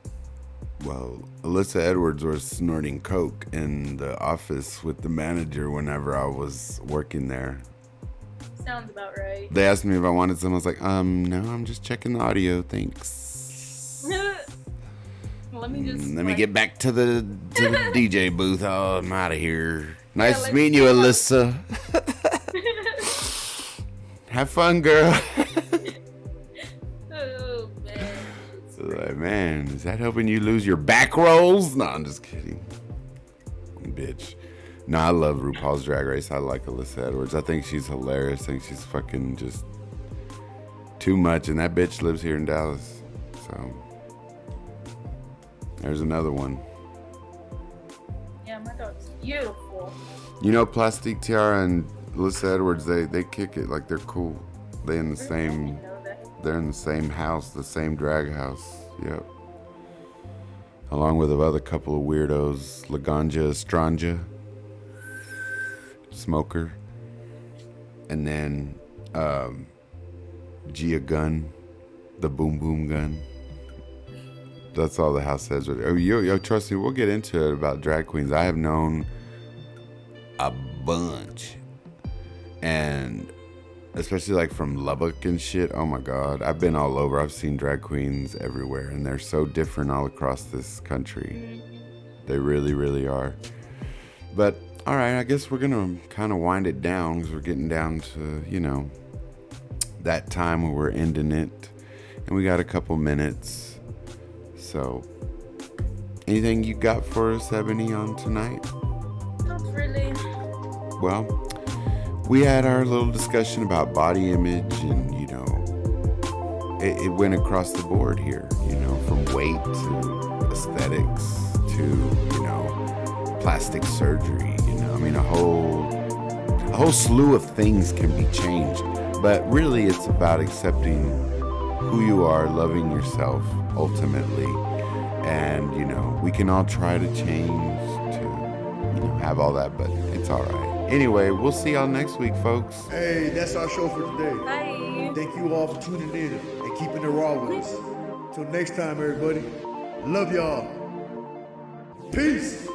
Well, Alyssa Edwards was snorting coke in the office with the manager whenever I was working there. Sounds about right. They asked me if I wanted some. I was like, no, I'm just checking the audio. Thanks. Let me get back to the DJ booth. Oh, I'm out of here. Nice meeting you, Alyssa. Have fun, girl. Oh, man. Like, man, is that helping you lose your back rolls? No, I'm just kidding. Bitch. No, I love RuPaul's Drag Race. I like Alyssa Edwards. I think she's hilarious. I think she's fucking just too much. And that bitch lives here in Dallas. So, there's another one. Yeah, my dog's beautiful. You know, Plastique Tiara and Alyssa Edwards, they kick it like they're cool. They're in the same house, the same drag house. Yep. Along with another couple of weirdos, Laganja Estranja, Smoker, and then Gia Gunn, the Boom Boom Gun. That's all the house says. Yo, trust me, we'll get into it about drag queens. I have known a bunch, and especially like from Lubbock and shit. Oh my God, I've been all over. I've seen drag queens everywhere, and they're so different all across this country. They really, really are. But all right, I guess we're gonna kind of wind it down because we're getting down to, you know, that time where we're ending it, and we got a couple minutes. So, anything you got for us, Ebony, on tonight? Not really. Well, we had our little discussion about body image, and, you know, it went across the board here, you know, from weight to aesthetics to, you know, plastic surgery, you know. I mean, a whole slew of things can be changed. But really, it's about accepting who you are, loving yourself ultimately. And, you know, we can all try to change to, you know, have all that, but it's all right. Anyway, we'll see y'all next week, folks. Hey, that's our show for today. Bye. Thank you all for tuning in and keeping it raw with us. Till next time, everybody. Love y'all. Peace.